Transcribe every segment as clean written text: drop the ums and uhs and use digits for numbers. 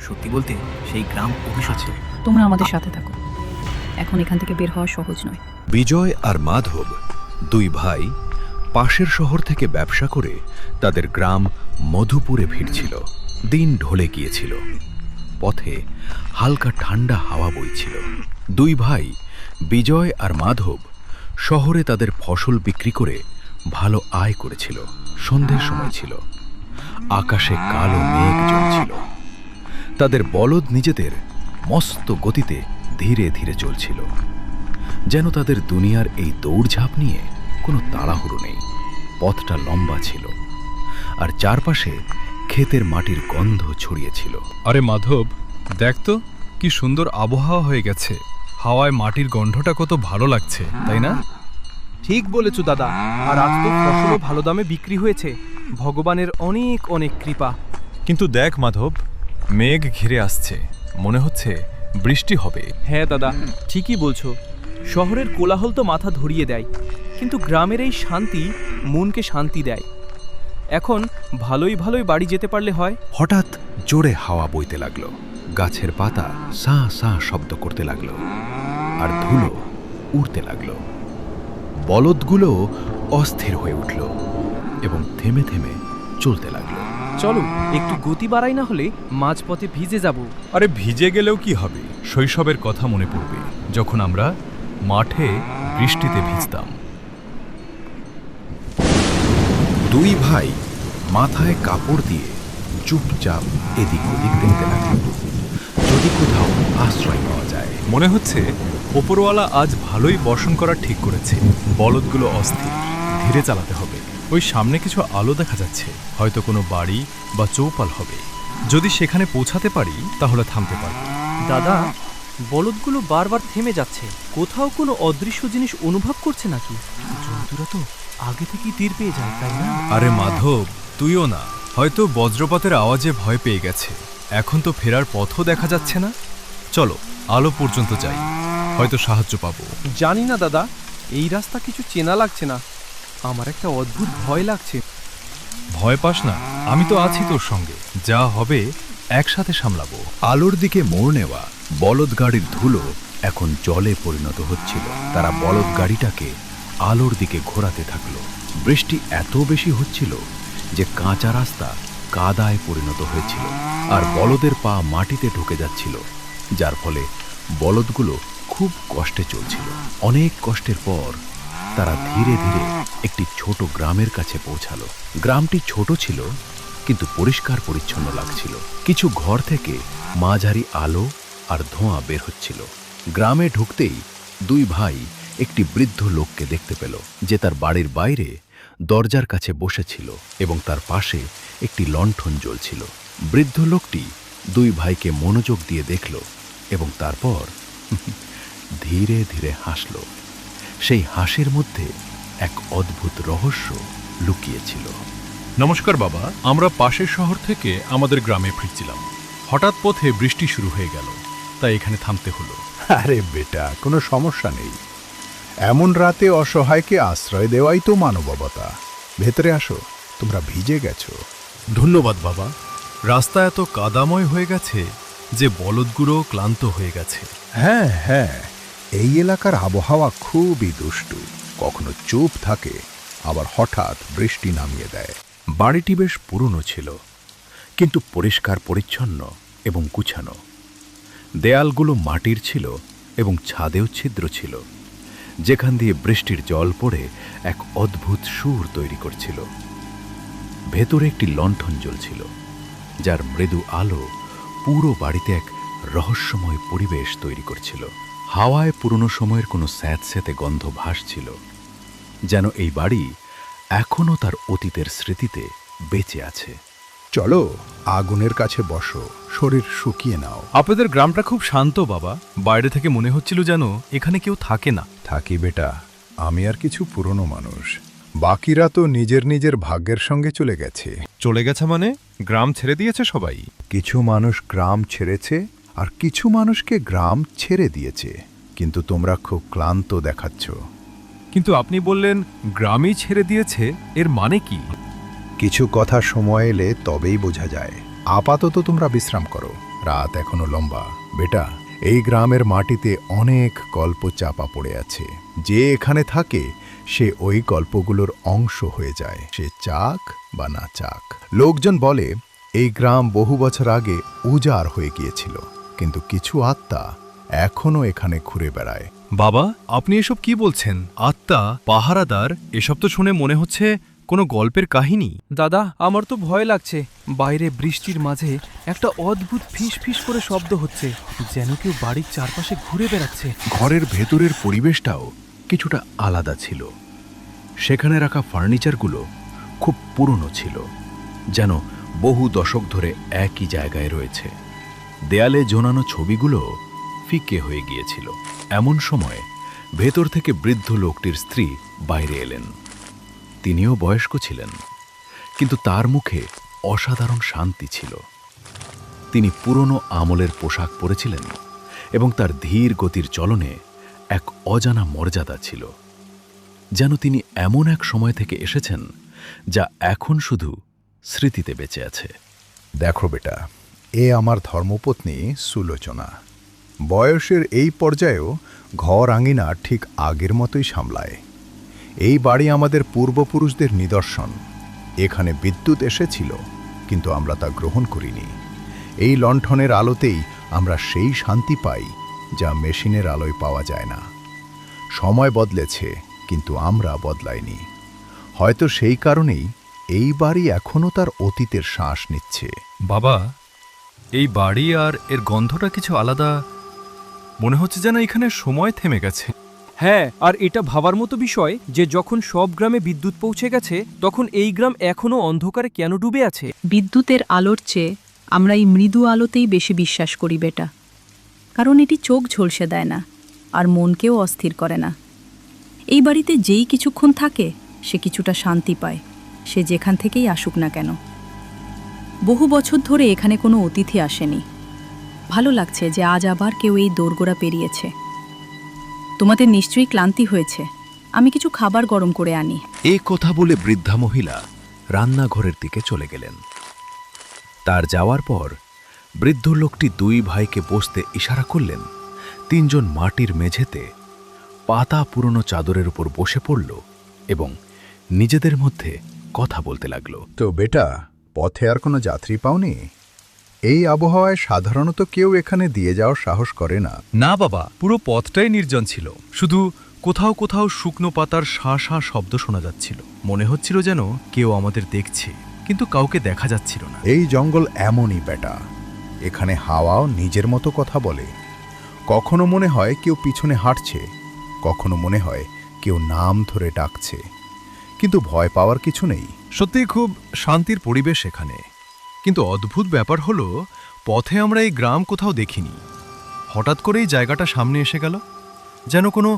সত্যি বলতে সেই গ্রাম অভিশপ্ত। তোমরা আমাদের সাথে থাকো, এখন এখান থেকে বের হওয়া সহজ নয়। বিজয় আর মাধব দুই ভাই পাশের শহর থেকে ব্যবসা করে তাদের গ্রাম মধুপুরে ফিরছিল। দিন ঢলে গিয়েছিল, পথে হালকা ঠান্ডা হাওয়া বইছিল। দুই ভাই বিজয় আর মাধব শহরে তাদের ফসল বিক্রি করে ভালো আয় করেছিল। সন্ধ্যের সময় ছিল, আকাশে কালো মেঘ জমছিল। তাদের বলদ নিজেদের মস্ত গতিতে ধীরে ধীরে চলছিল, যেন তাদের দুনিয়ার এই দৌড়ঝাঁপ নিয়ে কোনো তাড়াহুড়ো নেই। পথটা লম্বা ছিল, আর চারপাশে ক্ষেতের মাটির গন্ধ ছড়িয়েছিল। আরে মাধব, দেখ তো কি সুন্দর আবহাওয়া হয়ে গেছে। হাওয়ায় মাটির গন্ধটা কত ভালো লাগছে, তাই না? ঠিক বলেছো দাদা। আর আজ তো ফসলও ভালো দামে বিক্রি হয়েছে। ভগবানের অনেক অনেক কৃপা। কিন্তু দেখ মাধব, মেঘ ঘিরে আসছে, মনে হচ্ছে বৃষ্টি হবে। হ্যাঁ দাদা, ঠিকই বলছো। শহরের কোলাহল তো মাথা ধরিয়ে দেয়, কিন্তু গ্রামের এই শান্তি মনকে শান্তি দেয়। এখন ভালোই ভালোই বাড়ি যেতে পারলে হয়। হঠাৎ জোরে হাওয়া বইতে লাগলো, গাছের পাতা সাঁ সাঁ শব্দ করতে লাগলো, আর ধুলো উড়তে লাগলো। বলদগুলো অস্থির হয়ে উঠল এবং থেমে থেমে চলতে লাগলো। চলো একটু গতি বাড়াই, না হলে মাঝপথে ভিজে যাব। আরে ভিজে গেলেও কি হবে? শৈশবের কথা মনে পড়বে, যখন আমরা মাঠে বৃষ্টিতে ভিজতাম। দুই ভাই মাথায় কাপড় দিয়ে চুপচাপ এদিক ওদিক দেখতে লাগল, যদি কোথাও আশ্রয় পাওয়া যায়। মনে হচ্ছে ওপরওয়ালা আজ ভালোই বর্ষণ করা ঠিক করেছে। বলদগুলো অস্থির, ধীরে চালাতে হবে। ওই সামনে কিছু আলো দেখা যাচ্ছে, হয়তো কোনো বাড়ি বা চৌপাল হবে। যদি সেখানে পৌঁছাতে পারি তাহলে থামতে পারব। দাদা, বলদগুলো বারবার থেমে যাচ্ছে। কোথাও কোনো অদৃশ্য জিনিস অনুভব করছে নাকি? জন্তুরা তো আগে থেকেই তীর পেয়ে যায়, তাই না? আরে মাধব, তুইও না, হয়তো বজ্রপাতের আওয়াজে ভয় পেয়ে গেছে। এখন তো ফেরার পথও দেখা যাচ্ছে না। চলো আলো পর্যন্ত যাই, হয়তো সাহায্য পাবো। জানি না দাদা, এই রাস্তা কিছু চেনা লাগছে না। আমার একটা অদ্ভুত ভয় লাগছে। ভয় পাস না, আমি তো আছি তোর সঙ্গে। যা হবে একসাথে সামলাবো। আলোর দিকে মোড় নেওয়া বলদ গাড়ির ধুলো এখন জলে পরিণত হচ্ছিল। তারা বলদ গাড়িটাকে আলোর দিকে ঘোরাতে থাকলো। বৃষ্টি এত বেশি হচ্ছিল যে কাঁচা রাস্তা কাদায় পরিণত হয়েছিল, আর বলদের পা মাটিতে ঢুকে যাচ্ছিল, যার ফলে বলদগুলো খুব কষ্টে চলছিল। অনেক কষ্টের পর তারা ধীরে ধীরে একটি ছোট গ্রামের কাছে পৌঁছালো। গ্রামটি ছোট ছিল, কিন্তু পরিষ্কার পরিচ্ছন্ন লাগছিল। কিছু ঘর থেকে মাঝারি আলো আর ধোঁয়া বের হচ্ছিল। গ্রামে ঢুকতেই দুই ভাই একটি বৃদ্ধ লোককে দেখতে পেল, যে তার বাড়ির বাইরে দরজার কাছে বসেছিল এবং তার পাশে একটি লণ্ঠন জ্বলছিল। বৃদ্ধ লোকটি দুই ভাইকে মনোযোগ দিয়ে দেখল এবং তারপর ধীরে ধীরে হাসল। সেই হাসির মধ্যে এক অদ্ভুত রহস্য লুকিয়েছিল। নমস্কার বাবা, আমরা পাশের শহর থেকে আমাদের গ্রামে ফিরছিলাম। হঠাৎ পথে বৃষ্টি শুরু হয়ে গেল, তাই এখানে থামতে হলো। আরে বেটা, কোনো সমস্যা নেই। এমন রাতে অসহায়কে আশ্রয় দেওয়াই তো মানবতা। ভেতরে আসো, তোমরা ভিজে গেছো। ধন্যবাদ বাবা। রাস্তা এত কাদাময় হয়ে গেছে যে বলদগুলো ক্লান্ত হয়ে গেছে। হ্যাঁ হ্যাঁ, এই এলাকার আবহাওয়া খুবই দুষ্টু। কখনো চুপ থাকে, আবার হঠাৎ বৃষ্টি নামিয়ে দেয়। বাড়িটি বেশ পুরনো ছিল, কিন্তু পরিষ্কার পরিচ্ছন্ন এবং গুছানো। দেয়ালগুলো মাটির ছিল এবং ছাদেও ছিদ্র ছিল, যেখান দিয়ে বৃষ্টির জল পড়ে এক অদ্ভুত সুর তৈরি করছিল। ভেতরে একটি লণ্ঠন জ্বলছিল, যার মৃদু আলো পুরো বাড়িতে এক রহস্যময় পরিবেশ তৈরি করছিল। হাওয়ায় পুরনো সময়ের কোনো স্যাঁতস্যাঁতে গন্ধ ভাসছিল, যেন এই বাড়ি এখনও তার অতীতের স্মৃতিতে বেঁচে আছে। চলো আগুনের কাছে বসো, শরীর শুকিয়ে নাও। আপনাদের গ্রামটা খুব শান্ত বাবা। বাইরে থেকে মনে হচ্ছিল যেন এখানে কেউ থাকে না। থাকি বেটা, আমি আর কিছু পুরনো মানুষ। বাকিরা তো নিজের নিজের ভাগ্যের সঙ্গে চলে গেছে। চলে গেছে মানে? গ্রাম ছেড়ে দিয়েছে সবাই? কিছু মানুষ গ্রাম ছেড়েছে, আর কিছু মানুষকে গ্রাম ছেড়ে দিয়েছে। কিন্তু তোমরা খুব ক্লান্ত দেখাচ্ছ। কিন্তু আপনি বললেন গ্রামই ছেড়ে দিয়েছে, এর মানে কি? কিছু কথা সময় এলে তবেই বোঝা যায়। আপাতত তোমরা বিশ্রাম করো, রাত এখনো লম্বা। বেটা, এই গ্রামের মাটিতে অনেক গল্প চাপা পড়ে আছে। যে এখানে থাকে সে ওই গল্পগুলোর অংশ হয়ে যায়, সে চাক বা না চাক। লোকজন বলে এই গ্রাম বহু বছর আগে উজাড় হয়ে গিয়েছিল, কিন্তু কিছু আত্মা এখনো এখানে ঘুরে বেড়ায়। বাবা, আপনি এসব কি বলছেন? আত্মা, পাহারাদার, এসব তো শুনে মনে হচ্ছে কোনো গল্পের কাহিনী। দাদা, আমার তো ভয় লাগছে। বাইরে বৃষ্টির মাঝে একটা অদ্ভুত ফিস ফিস করে শব্দ হচ্ছে, যেন কেউ বাড়ির চারপাশে ঘুরে বেড়াচ্ছে। ঘরের ভেতরের পরিবেশটাও কিছুটা আলাদা ছিল। সেখানে রাখা ফার্নিচারগুলো খুব পুরনো ছিল, যেন বহু দশক ধরে একই জায়গায় রয়েছে। দেয়ালে জোনানো ছবিগুলো ফিকে হয়ে গিয়েছিল। এমন সময় ভেতর থেকে বৃদ্ধ লোকটির স্ত্রী বাইরে এলেন। তিনিও বয়স্ক ছিলেন, কিন্তু তার মুখে অসাধারণ শান্তি ছিল। তিনি পুরনো আমলের পোশাক পরেছিলেন এবং তার ধীর গতির চলনে এক অজানা মর্যাদা ছিল, যেন তিনি এমন এক সময় থেকে এসেছেন যা এখন শুধু স্মৃতিতে বেঁচে আছে। দেখো বেটা, এ আমার ধর্মপত্নী সুলোচনা। বয়সের এই পর্যায়েও ঘর আঙিনা ঠিক আগের মতোই সামলায়। এই বাড়ি আমাদের পূর্বপুরুষদের নিদর্শন। এখানে বিদ্যুৎ এসেছিল, কিন্তু আমরা তা গ্রহণ করিনি। এই লণ্ঠনের আলোতেই আমরা সেই শান্তি পাই যা মেশিনের আলোয় পাওয়া যায় না। সময় বদলেছে, কিন্তু আমরা বদলাইনি। হয়তো সেই কারণেই এই বাড়ি এখনও তার অতীতের শ্বাস নিচ্ছে। বাবা, এই বাড়ি আর এর গন্ধটা কিছু আলাদা। মনে হচ্ছে যেন এখানে সময় থেমে গেছে। হ্যাঁ, আর এটা ভাবার মতো বিষয় যে যখন সব গ্রামে বিদ্যুৎ পৌঁছে গেছে, তখন এই গ্রাম এখনও অন্ধকারে কেন ডুবে আছে? বিদ্যুতের আলোর চেয়ে আমরা এই মৃদু আলোতেই বেশি বিশ্বাস করি বেটা, কারণ এটি চোখ ঝলসে দেয় না আর মনকেও অস্থির করে না। এই বাড়িতে যেই কিছুক্ষণ থাকে সে কিছুটা শান্তি পায়, সে যেখান থেকেই আসুক না কেন। বহু বছর ধরে এখানে কোনো অতিথি আসেনি। ভালো লাগছে যে আজ আবার কেউ এই দোরগোড়া পেরিয়েছে। তোমাদের নিশ্চয়ই ক্লান্তি হয়েছে, আমি কিছু খাবার গরম করে আনি। এ কথা বলে বৃদ্ধা মহিলা রান্নাঘরের দিকে চলে গেলেন। তার যাওয়ার পর বৃদ্ধ লোকটি দুই ভাইকে বসতে ইশারা করলেন। তিনজন মাটির মেঝেতে পাতা পুরনো চাদরের উপর বসে পড়ল এবং নিজেদের মধ্যে কথা বলতে লাগল। তো বেটা, পথে আর কোনো যাত্রী পাওনি? এই আবহাওয়ায় সাধারণত কেউ এখানে দিয়ে যাওয়ার সাহস করে না। না বাবা, পুরো পথটাই নির্জন ছিল। শুধু কোথাও কোথাও শুকনো পাতার শাঁ শাঁ শব্দ শোনা যাচ্ছিল। মনে হচ্ছিল যেন কেউ আমাদের দেখছে, কিন্তু কাউকে দেখা যাচ্ছিল না। এই জঙ্গল এমনই বেটা, এখানে হাওয়াও নিজের মতো কথা বলে। কখনো মনে হয় কেউ পিছনে হাঁটছে, কখনো মনে হয় কেউ নাম ধরে ডাকছে, কিন্তু ভয় পাওয়ার কিছু নেই। সত্যিই খুব শান্তির পরিবেশ এখানে। কিন্তু অদ্ভুত ব্যাপার হলো, পথে আমরা এই গ্রাম কোথাও দেখিনি। হঠাৎ করেই জায়গাটা সামনে এসে গেল, যেন কোনো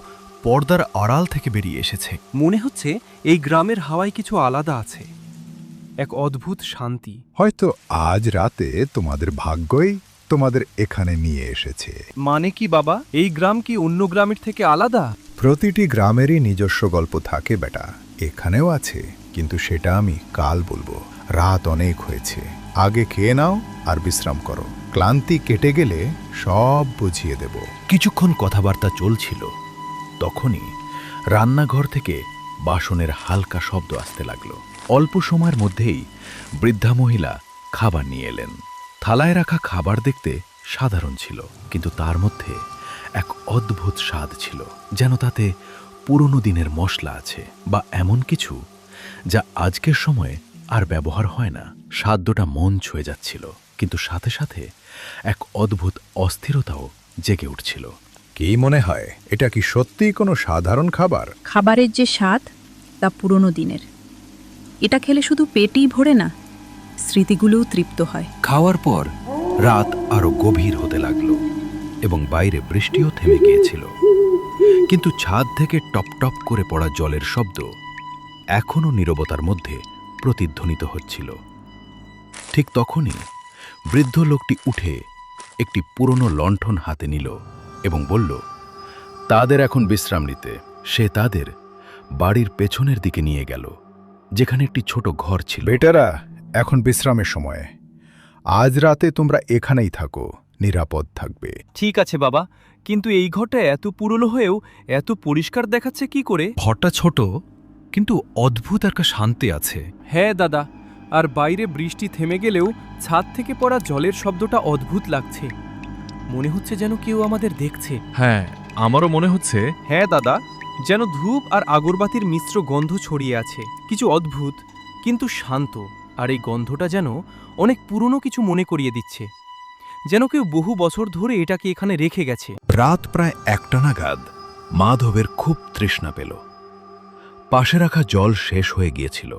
পর্দার আড়াল থেকে বেরিয়ে এসেছে। মনে হচ্ছে এই গ্রামের হাওয়ায় কিছু আলাদা আছে, এক অদ্ভুত শান্তি। হয়তো আজ রাতে তোমাদের ভাগ্যই তোমাদের এখানে নিয়ে এসেছে। মানে কি বাবা, এই গ্রাম কি অন্য গ্রামের থেকে আলাদা? প্রতিটি গ্রামেরই নিজস্ব গল্প থাকে বেটা, এখানেও আছে, কিন্তু সেটা আমি কাল বলবো। রাত অনেক হয়েছে, আগে খেয়ে নাও আর বিশ্রাম করো। ক্লান্তি কেটে গেলে সব বুঝিয়ে দেব। কিছুক্ষণ কথাবার্তা চলছিল, তখনই রান্নাঘর থেকে বাসনের হালকা শব্দ আসতে লাগলো। অল্প সময়ের মধ্যেই বৃদ্ধা মহিলা খাবার নিয়ে এলেন। থালায় রাখা খাবার দেখতে সাধারণ ছিল, কিন্তু তার মধ্যে এক অদ্ভুত স্বাদ ছিল, যেন তাতে পুরনো দিনের মশলা আছে বা এমন কিছু যা আজকের সময়ে আর ব্যবহার হয় না। স্বাদটা মন ছুঁয়ে যাচ্ছিল, কিন্তু সাথে সাথে এক অদ্ভুত অস্থিরতাও জেগে উঠছিল। কি মনে হয়, এটা কি সত্যিই কোনো সাধারণ খাবার? খাবারের যে স্বাদ তা পুরনো দিনের। এটা খেলে শুধু পেটই ভরে না, স্মৃতিগুলোও তৃপ্ত হয়। খাওয়ার পর রাত আরো গভীর হতে লাগলো এবং বাইরে বৃষ্টিও থেমে গিয়েছিল, কিন্তু ছাদ থেকে টপ টপ করে পড়া জলের শব্দ এখনো নীরবতার মধ্যে প্রতিধ্বনিত হচ্ছিল। ঠিক তখনই বৃদ্ধ লোকটি উঠে একটি পুরনো লণ্ঠন হাতে নিল এবং বলল, তাদের এখন বিশ্রাম নিতে। সে তাদের বাড়ির পেছনের দিকে নিয়ে গেল, যেখানে একটি ছোট ঘর ছিল। বেটারা, এখন বিশ্রামের সময়। আজ রাতে তোমরা এখানেই থাকো, নিরাপদ থাকবে। ঠিক আছে বাবা, কিন্তু এই ঘরটা এত পুরনো হয়েও এত পরিষ্কার দেখাচ্ছে কি করে? ঘরটা ছোট, কিন্তু অদ্ভুত একটা শান্তি আছে। হ্যাঁ দাদা, আর বাইরে বৃষ্টি থেমে গেলেও ছাদ থেকে পড়া জলের শব্দটা অদ্ভুত লাগছে। মনে হচ্ছে যেন কেউ আমাদের দেখছে। হ্যাঁ, আমারও মনে হচ্ছে। হ্যাঁ দাদা, যেন ধূপ আর আগরবাতির মিশ্র গন্ধ ছড়িয়ে আছে। কিছু অদ্ভুত কিন্তু শান্ত, আর এই গন্ধটা যেন অনেক পুরনো কিছু মনে করিয়ে দিচ্ছে, যেন কেউ বহু বছর ধরে এটাকে এখানে রেখে গেছে। রাত প্রায় 1টা নাগাদ মাধবের খুব তৃষ্ণা পেল। পাশে রাখা জল শেষ হয়ে গিয়েছিল,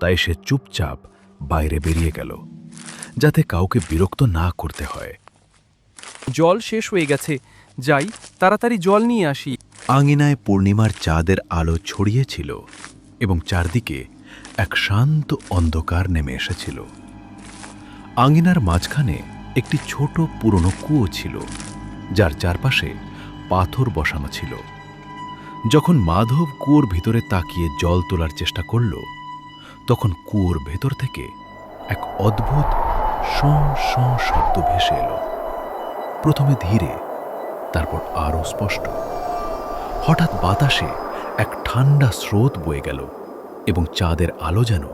তাই সে চুপচাপ বাইরে বেরিয়ে গেল, যাতে কাউকে বিরক্ত না করতে হয়। জল শেষ হয়ে গেছে, যাই তাড়াতাড়ি জল নিয়ে আসি। আঙিনায় পূর্ণিমার চাঁদের আলো ছড়িয়েছিল এবং চারদিকে এক শান্ত অন্ধকার নেমে এসেছিল। আঙিনার মাঝখানে একটি ছোট পুরনো কুয়ো ছিল, যার চারপাশে পাথর বসানো ছিল। যখন মাধব কুয়োর ভিতরে তাকিয়ে জল তোলার চেষ্টা করল, তখন কুয়োর ভেতর থেকে এক অদ্ভুত শঁ শঁ শব্দ ভেসে এলো। প্রথমে ধীরে, তারপর আরও স্পষ্ট। হঠাৎ বাতাসে এক ঠান্ডা স্রোত বয়ে গেল এবং চাঁদের আলো যেন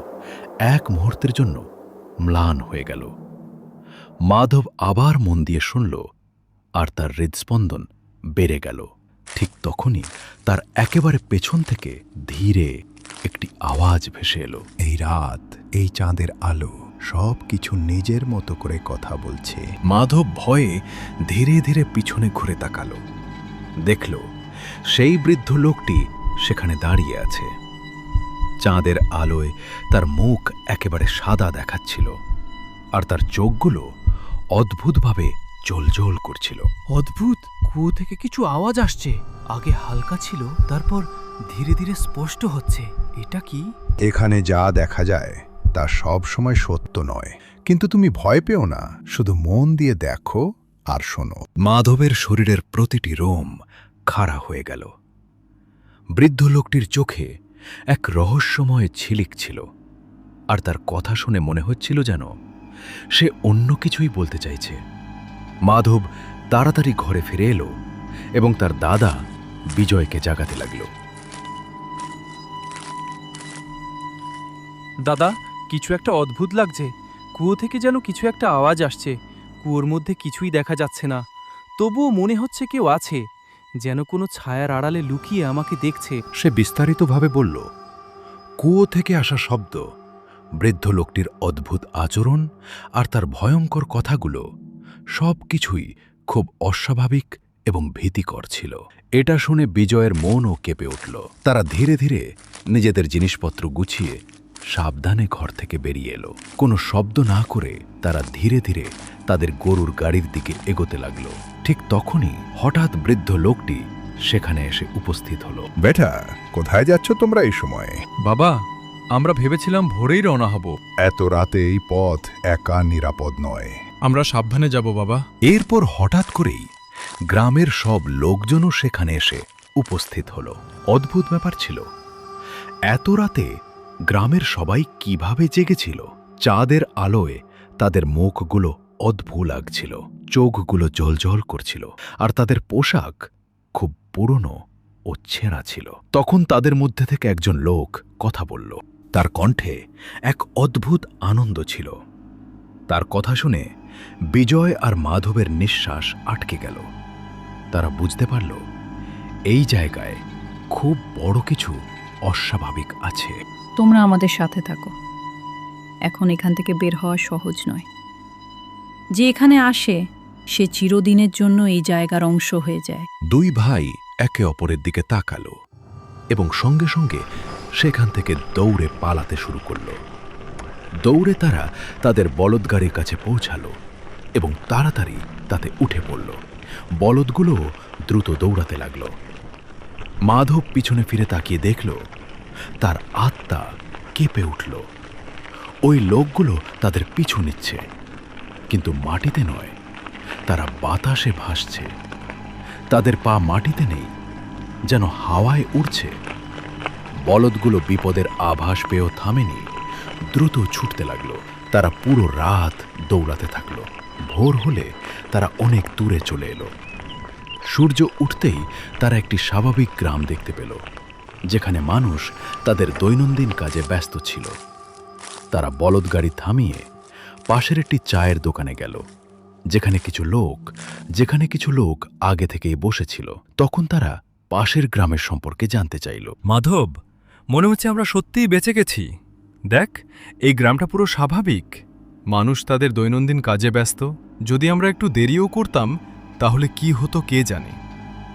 এক মুহূর্তের জন্য ম্লান হয়ে গেল। মাধব আবার মন দিয়ে শুনল, আর তার হৃদস্পন্দন বেড়ে গেল। ঠিক তখনই তার একেবারে পেছন থেকে ধীরে একটি আওয়াজ ভেসে এলো। এই রাত, এই চাঁদের আলো সব কিছু নিজের মতো করে কথা বলছে। মাধব ভয়ে ধীরে ধীরে পিছনে ঘুরে তাকালো। দেখল সেই বৃদ্ধ লোকটি সেখানে দাঁড়িয়ে আছে। চাঁদের আলোয় তার মুখ একেবারে সাদা দেখাচ্ছিল, আর তার চোখগুলো অদ্ভুতভাবে জ্বলজ্বল করছিল। অদ্ভুত, কুয়ো থেকে কিছু আওয়াজ আসছে। আগে হালকা ছিল, তারপর ধীরে ধীরে স্পষ্ট হচ্ছে। এটা কি? এখানে যা দেখা যায় তা সব সময় সত্য নয়, কিন্তু তুমি ভয় পেও না, শুধু মন দিয়ে দেখো আর শোনো। মাধবের শরীরের প্রতিটি রোম খাড়া হয়ে গেল। বৃদ্ধ লোকটির চোখে এক রহস্যময় ঝিলিক ছিল, আর তার কথা শুনে মনে হচ্ছিল যেন সে অন্য কিছুই বলতে চাইছে। মাধব তাড়াতাড়ি ঘরে ফিরে এলো এবং তার দাদা বিজয়কে জাগাতে লাগল। দাদা, কিছু একটা অদ্ভুত লাগছে। কুয়ো থেকে যেন কিছু একটা আওয়াজ আসছে। কুয়োর মধ্যে কিছুই দেখা যাচ্ছে না, তবুও মনে হচ্ছে কেউ আছে, যেন কোনো ছায়ার আড়ালে লুকিয়ে আমাকে দেখছে। সে বিস্তারিতভাবে বলল, কুয়ো থেকে আসা শব্দ, বৃদ্ধ লোকটির অদ্ভুত আচরণ আর তার ভয়ঙ্কর কথাগুলো সব কিছুই খুব অস্বাভাবিক এবং ভীতিকর ছিল। এটা শুনে বিজয়ের মনও কেঁপে উঠল। তারা ধীরে ধীরে নিজেদের জিনিসপত্র গুছিয়ে সাবধানে ঘর থেকে বেরিয়ে এলো। কোনো শব্দ না করে তারা ধীরে ধীরে তাদের গরুর গাড়ির দিকে এগোতে লাগলো। ঠিক তখনই হঠাৎ বৃদ্ধ লোকটি সেখানে এসে উপস্থিত হলো। বেটা, কোথায় যাচ্ছ তোমরা এই সময়ে? বাবা, আমরা ভেবেছিলাম ভোরেই রওনা হব। এত রাতে এই পথ একা নিরাপদ নয়। আমরা সাবধানে যাব বাবা। এরপর হঠাৎ করেই গ্রামের সব লোকজনও সেখানে এসে উপস্থিত হল। অদ্ভুত ব্যাপার ছিল, এত রাতে গ্রামের সবাই কিভাবে জেগেছিল। চাঁদের আলোয় তাদের মুখগুলো অদ্ভুত লাগছিল, চোখগুলো জ্বলজ্বল করছিল, আর তাদের পোশাক খুব পুরনো ও ছেঁড়া ছিল। তখন তাদের মধ্যে থেকে একজন লোক কথা বলল। তার কণ্ঠে এক অদ্ভুত আনন্দ ছিল। তার কথা শুনে বিজয় আর মাধবের নিঃশ্বাস আটকে গেল। তারা বুঝতে পারল এই জায়গায় খুব বড় কিছু অস্বাভাবিক আছে। তোমরা আমাদের সাথে থাকো। এখন এখান থেকে বের হওয়া সহজ নয়। যে এখানে আসে সে চিরদিনের জন্য এই জায়গার অংশ হয়ে যায়। দুই ভাই একে অপরের দিকে তাকালো এবং সঙ্গে সঙ্গে সেখান থেকে দৌড়ে পালাতে শুরু করল। দৌড়ে তারা তাদের বলদগাড়ির কাছে পৌঁছালো এবং তাড়াতাড়ি তাতে উঠে পড়ল। বলদগুলো দ্রুত দৌড়াতে লাগল। মাধব পিছনে ফিরে তাকিয়ে দেখল তার আত্মা কেঁপে উঠল। ওই লোকগুলো তাদের পিছু নিচ্ছে, কিন্তু মাটিতে নয়, তারা বাতাসে ভাসছে। তাদের পা মাটিতে নেই, যেন হাওয়ায় উড়ছে। বলদগুলো বিপদের আভাস পেয়েও থামেনি, দ্রুত ছুটতে লাগলো। তারা পুরো রাত দৌড়াতে থাকলো। ভোর হলে তারা অনেক দূরে চলে এলো। সূর্য উঠতেই তারা একটি স্বাভাবিক গ্রাম দেখতে পেল, যেখানে মানুষ তাদের দৈনন্দিন কাজে ব্যস্ত ছিল। তারা বলদ গাড়ি থামিয়ে পাশের একটি চায়ের দোকানে গেল, যেখানে কিছু লোক আগে থেকেই বসেছিল। তখন তারা পাশের গ্রামের সম্পর্কে জানতে চাইল। মাধব, মনে হচ্ছে আমরা সত্যিই বেঁচে গেছি। দেখ, এই গ্রামটা পুরো স্বাভাবিক। মানুষ তাদের দৈনন্দিন কাজে ব্যস্ত। যদি আমরা একটু দেরিও করতাম তাহলে কি হতো কে জানে।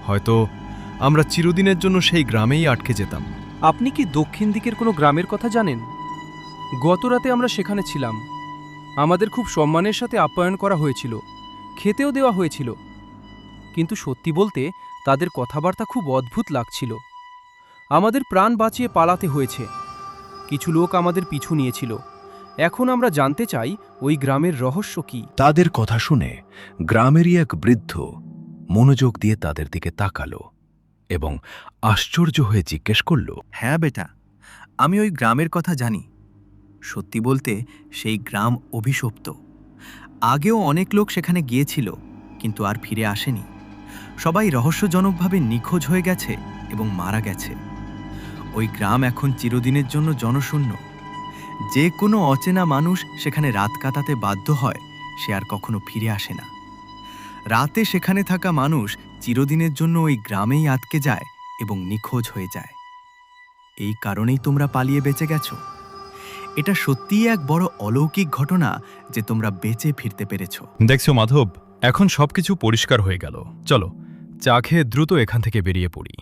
হয়তো আমরা চিরদিনের জন্য সেই গ্রামেই আটকে যেতাম। আপনি কি দক্ষিণ দিকের কোনো গ্রামের কথা জানেন? গত রাতে আমরা সেখানে ছিলাম। আমাদের খুব সম্মানের সাথে আপ্যায়ন করা হয়েছিল, খেতেও দেওয়া হয়েছিল। কিন্তু সত্যি বলতে তাদের কথাবার্তা খুব অদ্ভুত লাগছিল। আমাদের প্রাণ বাঁচিয়ে পালাতে হয়েছে। কিছু লোক আমাদের পিছু নিয়েছিল। এখন আমরা জানতে চাই ওই গ্রামের রহস্য কি। তাদের কথা শুনে গ্রামেরই এক বৃদ্ধ মনোযোগ দিয়ে তাদের দিকে তাকালো এবং আশ্চর্য হয়ে জিজ্ঞেস করল, হ্যাঁ বেটা, আমি ওই গ্রামের কথা জানি। সত্যি বলতে সেই গ্রাম অভিশপ্ত। আগেও অনেক লোক সেখানে গিয়েছিল, কিন্তু আর ফিরে আসেনি। সবাই রহস্যজনকভাবে নিখোঁজ হয়ে গেছে এবং মারা গেছে। ওই গ্রাম এখন চিরদিনের জন্য জনশূন্য। যে কোনো অচেনা মানুষ সেখানে রাত কাটাতে বাধ্য হয়, সে আর কখনো ফিরে আসে না। রাতে সেখানে থাকা মানুষ চিরদিনের জন্য ওই গ্রামেই আটকে যায় এবং নিখোঁজ হয়ে যায়। এই কারণেই তোমরা পালিয়ে বেঁচে গেছো। এটা সত্যিই এক বড় অলৌকিক ঘটনা যে তোমরা বেঁচে ফিরতে পেরেছো। দেখছো মাধব, এখন সবকিছু পরিষ্কার হয়ে গেল। চলো চা খেয়ে দ্রুত এখান থেকে বেরিয়ে পড়ি।